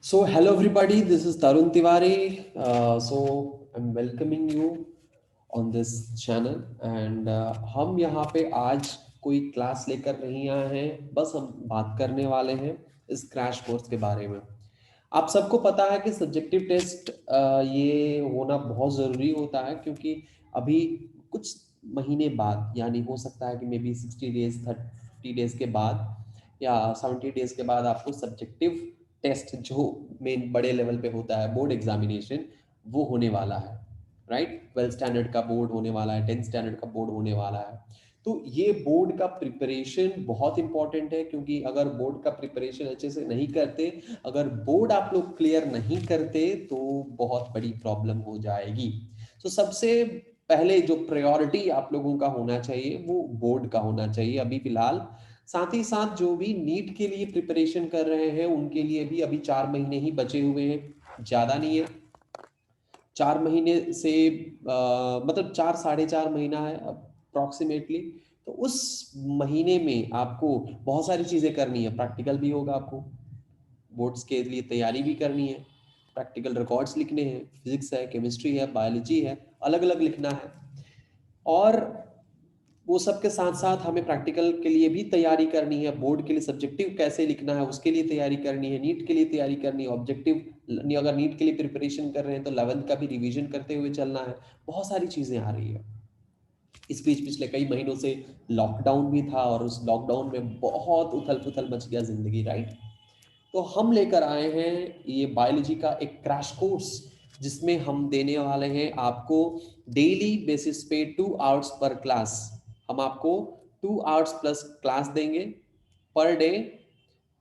So, hello everybody, this is Tarun Tiwari. I'm welcoming you on this channel and हम यहाँ पे आज कोई क्लास लेकर नहीं आए हैं, बस हम बात करने वाले हैं इस क्रैश कोर्स के बारे में। आप सबको पता है कि सब्जेक्टिव टेस्ट ये होना बहुत ज़रूरी होता है क्योंकि अभी कुछ महीने बाद यानी हो सकता है कि मे बी 60 डेज 30 डेज के बाद या 70 डेज के बाद आपको सब्जेक्टिव टेस्ट जो मेन बड़े लेवल पे होता है बोर्ड एग्जामिनेशन वो होने वाला है। राइट, 12 स्टैंडर्ड का बोर्ड होने वाला है, 10 स्टैंडर्ड का बोर्ड होने वाला है। तो ये बोर्ड का प्रिपरेशन बहुत इंपॉर्टेंट है क्योंकि अगर बोर्ड का प्रिपरेशन अच्छे से नहीं करते, अगर बोर्ड आप लोग क्लियर नहीं करते तो बहुत बड़ी प्रॉब्लम हो जाएगी। तो सबसे पहले जो प्रायोरिटी आप लोगों का होना चाहिए वो बोर्ड का होना चाहिए अभी फिलहाल। साथ ही साथ जो भी नीट के लिए प्रिपरेशन कर रहे हैं उनके लिए भी अभी 4 महीने ही बचे हुए हैं, ज़्यादा नहीं है। 4 महीने से मतलब 4 साढ़े 4 महीना है अप्रोक्सीमेटली। तो उस महीने में आपको बहुत सारी चीज़ें करनी है, प्रैक्टिकल भी होगा आपको, बोर्ड्स के लिए तैयारी भी करनी है, प्रैक्टिकल रिकॉर्ड्स लिखने हैं, फिजिक्स है, केमिस्ट्री है, बायोलॉजी है, अलग अलग लिखना है। और वो सब के साथ साथ हमें प्रैक्टिकल के लिए भी तैयारी करनी है, बोर्ड के लिए सब्जेक्टिव कैसे लिखना है उसके लिए तैयारी करनी है, नीट के लिए तैयारी करनी है, ऑब्जेक्टिव अगर नीट के लिए प्रिपरेशन कर रहे हैं तो 11th का भी रिवीजन करते हुए चलना है। बहुत सारी चीज़ें आ रही है। इस बीच पिछले कई महीनों से लॉकडाउन भी था और उस लॉकडाउन में बहुत उथल पुथल मच गया जिंदगी। राइट, तो हम लेकर आए हैं ये बायोलॉजी का एक क्रैश कोर्स जिसमें हम देने वाले हैं आपको डेली बेसिस पे 2 आवर्स पर क्लास। हम आपको 2 आवर्स प्लस क्लास देंगे पर डे।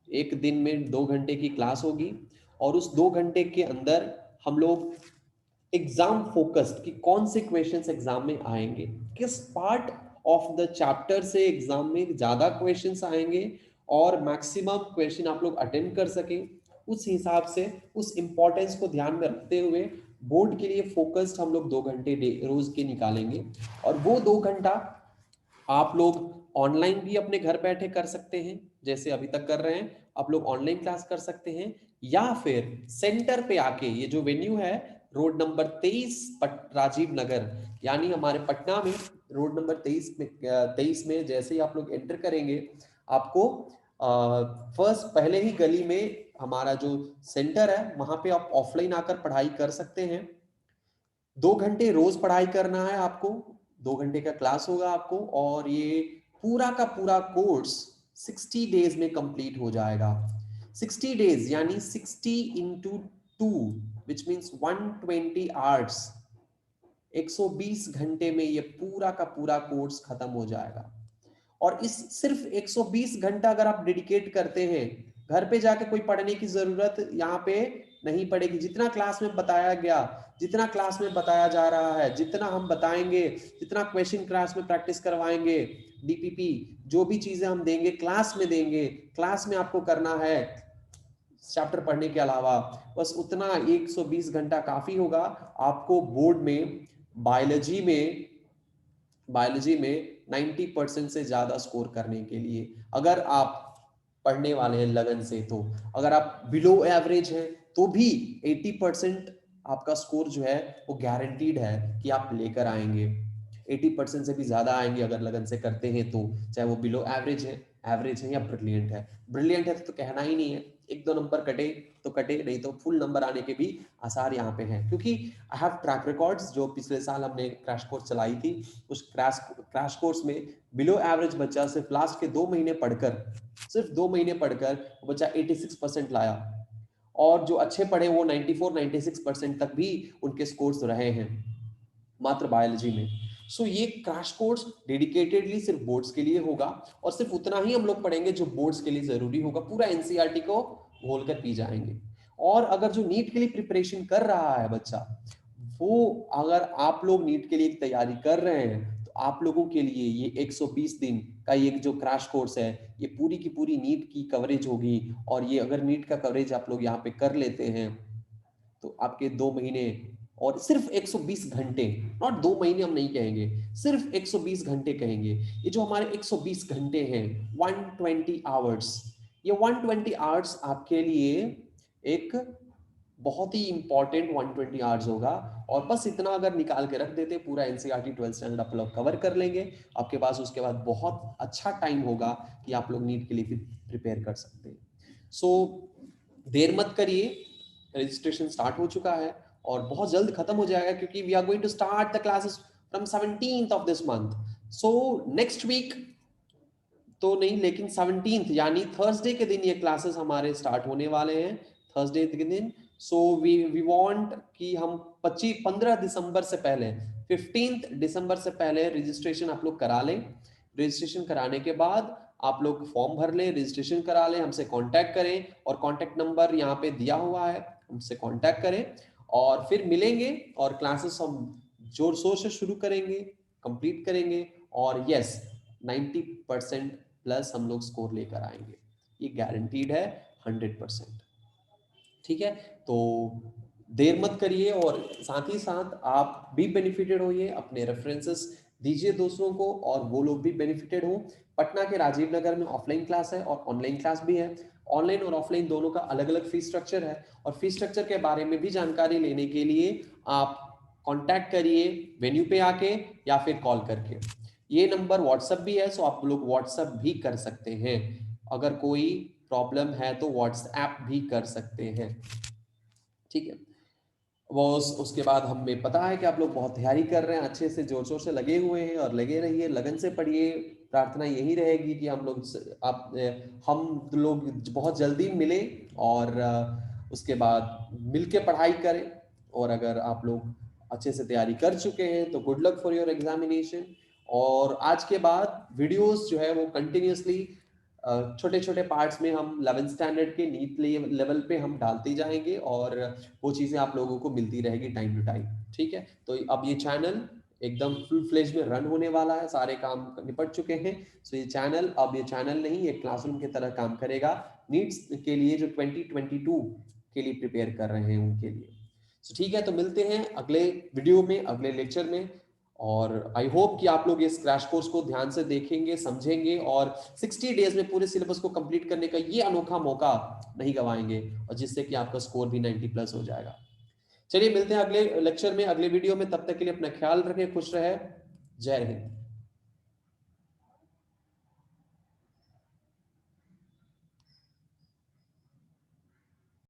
एक दिन में 2 घंटे की क्लास होगी और उस 2 घंटे के अंदर हम लोग एग्जाम फोकस्ड कि कौन से क्वेश्चंस एग्जाम में आएंगे, किस पार्ट ऑफ द चैप्टर से एग्जाम में ज्यादा क्वेश्चंस आएंगे और मैक्सिमम क्वेश्चन आप लोग अटेंड कर सकें, उस हिसाब से उस इंपॉर्टेंस को ध्यान में रखते हुए बोर्ड के लिए फोकस्ड हम लोग 2 घंटे रोज के निकालेंगे। और वो 2 घंटा आप लोग ऑनलाइन भी अपने घर बैठे कर सकते हैं, जैसे अभी तक कर रहे हैं। आप लोग ऑनलाइन क्लास कर सकते हैं या फिर सेंटर पे आके, ये जो वेन्यू है रोड नंबर 23 राजीव नगर, यानी हमारे पटना में रोड नंबर 23 में जैसे ही आप लोग एंटर करेंगे आपको फर्स्ट पहले ही गली में हमारा जो सेंटर है वहां पे आप ऑफलाइन आकर पढ़ाई कर सकते हैं। 2 घंटे रोज पढ़ाई करना है आपको, 2 घंटे का क्लास होगा आपको और ये पूरा का पूरा कोर्स 60 डेज में कंप्लीट हो जाएगा। 60 डेज यानी 60 × 2 विच मीन्स 120 आवर्स। 120 घंटे में ये पूरा का पूरा कोर्स खत्म हो जाएगा। और इस सिर्फ 120 घंटा अगर आप डेडिकेट करते हैं, घर पे जाके कोई पढ़ने की जरूरत यहाँ पे नहीं पड़ेगी। जितना क्लास में बताया गया, जितना क्लास में बताया जा रहा है, जितना हम बताएंगे, जितना क्वेश्चन क्लास में प्रैक्टिस करवाएंगे, डीपीपी जो भी चीजें हम देंगे क्लास में देंगे, क्लास में आपको करना है चैप्टर पढ़ने के अलावा, बस उतना 120 घंटा काफी होगा आपको बोर्ड में बायोलॉजी में 90% से ज्यादा स्कोर करने के लिए। अगर आप पढ़ने वाले हैं लगन से, तो अगर आप बिलो एवरेज हैं तो भी 80% आपका स्कोर जो है वो गारंटीड है कि आप लेकर आएंगे। 80% से भी ज्यादा आएंगे अगर लगन से करते हैं तो, चाहे वो बिलो एवरेज है या ब्रिलियंट है। ब्रिलियंट है तो कहना ही नहीं है, 1-2 नंबर कटे तो कटे, नहीं तो फुल नंबर आने के भी आसार यहाँ पे हैं। क्योंकि आई हैव ट्रैक रिकॉर्ड्स, जो पिछले साल हमने क्रैश कोर्स चलाई थी, उस क्रैश कोर्स में बिलो एवरेज बच्चा सिर्फ 2 महीने पढ़कर वो बच्चा 86% लाया और जो अच्छे पढ़े वो 94-96% तक भी उनके स्कोर्स रहे हैं मात्र बायोलॉजी में। सो ये क्रैश कोर्स डेडिकेटेडली सिर्फ बोर्ड्स के लिए होगा और सिर्फ उतना ही हम लोग पढ़ेंगे जो बोर्ड्स के लिए जरूरी होगा। पूरा एनसीईआरटी को घोल कर पी जाएंगे। और अगर जो नीट के लिए प्रिपरेशन कर रहा है बच्चा, वो अगर आप लोग नीट के लिए तैयारी कर रहे हैं तो आप लोगों के लिए ये 120 दिन का ये जो क्रैश कोर्स है, ये पूरी की पूरी नीट की कवरेज होगी। और ये अगर नीट का कवरेज आप लोग यहाँ पे कर लेते हैं तो आपके 2 महीने और सिर्फ 120 घंटे, नॉट 2 महीने हम नहीं कहेंगे, सिर्फ 120 घंटे कहेंगे। ये जो हमारे 120 घंटे हैं, 120 आवर्स, ये 120 आवर्स आपके लिए एक बहुत ही इंपॉर्टेंट 120 आवर्स होगा। और बस इतना अगर निकाल के रख देते, पूरा एनसीईआरटी 12th स्टैंडर्ड आप लोग कवर कर लेंगे, आपके पास उसके बाद बहुत अच्छा टाइम होगा कि आप लोग नीट के लिए प्रिपेयर कर सकते हैं। सो देर मत करिए, रजिस्ट्रेशन स्टार्ट हो चुका है और बहुत जल्द खत्म हो जाएगा, क्योंकि we are going to start the classes from 17th of this month. So next week तो नहीं, लेकिन 17th यानी थर्सडे के दिन ये क्लासेस हमारे स्टार्ट होने वाले हैं, थर्सडे के दिन। सो वी वांट कि हम 15 दिसंबर से पहले, 15 दिसंबर से पहले रजिस्ट्रेशन आप लोग करा लें। रजिस्ट्रेशन कराने के बाद आप लोग फॉर्म भर लें, रजिस्ट्रेशन करा लें, हमसे कांटेक्ट करें, और कांटेक्ट नंबर यहाँ पे दिया हुआ है, हमसे कांटेक्ट करें और फिर मिलेंगे और क्लासेस हम जोर शोर से शुरू करेंगे, कंप्लीट करेंगे। और यस, 90% प्लस हम लोग स्कोर लेकर आएंगे, ये गारंटीड है 100%। ठीक है, तो देर मत करिए, और साथ ही साथ आप भी बेनिफिटेड होइए, अपने रेफरेंसेस दीजिए दूसरों को और वो लोग भी बेनिफिटेड हो। पटना के राजीव नगर में ऑफलाइन क्लास है और ऑनलाइन क्लास भी है। ऑनलाइन और ऑफलाइन दोनों का अलग अलग फीस स्ट्रक्चर है, और फीस स्ट्रक्चर के बारे में भी जानकारी लेने के लिए आप कांटेक्ट करिए वेन्यू पे आके या फिर कॉल करके। ये नंबर व्हाट्सएप भी है, सो आप लोग व्हाट्सएप भी कर सकते हैं, अगर कोई प्रॉब्लम है तो व्हाट्सएप भी कर सकते हैं। ठीक है, वो उसके बाद हमें पता है कि आप लोग बहुत तैयारी कर रहे हैं, अच्छे से जोर शोर से लगे हुए हैं, और लगे रहिए, लगन से पढ़िए। प्रार्थना यही रहेगी कि हम लोग हम लोग बहुत जल्दी मिले और उसके बाद मिलके पढ़ाई करें। और अगर आप लोग अच्छे से तैयारी कर चुके हैं तो good luck for your examination. और आज के बाद वीडियोस जो है वो कंटिन्यूसली छोटे छोटे पार्ट्स में हम 11th स्टैंडर्ड के नीट लेवल पे हम डालते जाएंगे, और वो चीज़ें आप लोगों को मिलती रहेगी टाइम टू टाइम। ठीक है, तो अब ये चैनल एकदम फुल फ्लेज में रन होने वाला है, सारे काम निपट चुके हैं। सो ये चैनल अब ये चैनल नहीं, ये क्लासरूम की तरह काम करेगा नीट्स के लिए, जो 2022 के लिए प्रिपेयर कर रहे हैं उनके लिए। सो ठीक है, तो मिलते हैं अगले वीडियो में, अगले लेक्चर में। और आई होप कि आप लोग इस क्रैश कोर्स को ध्यान से देखेंगे, समझेंगे, और 60 डेज में पूरे सिलेबस को कंप्लीट करने का ये अनोखा मौका नहीं गवाएंगे, और जिससे कि आपका स्कोर भी 90+ हो जाएगा। चलिए मिलते हैं अगले लेक्चर में, अगले वीडियो में, तब तक के लिए अपना ख्याल रखें, खुश रहे, जय हिंद।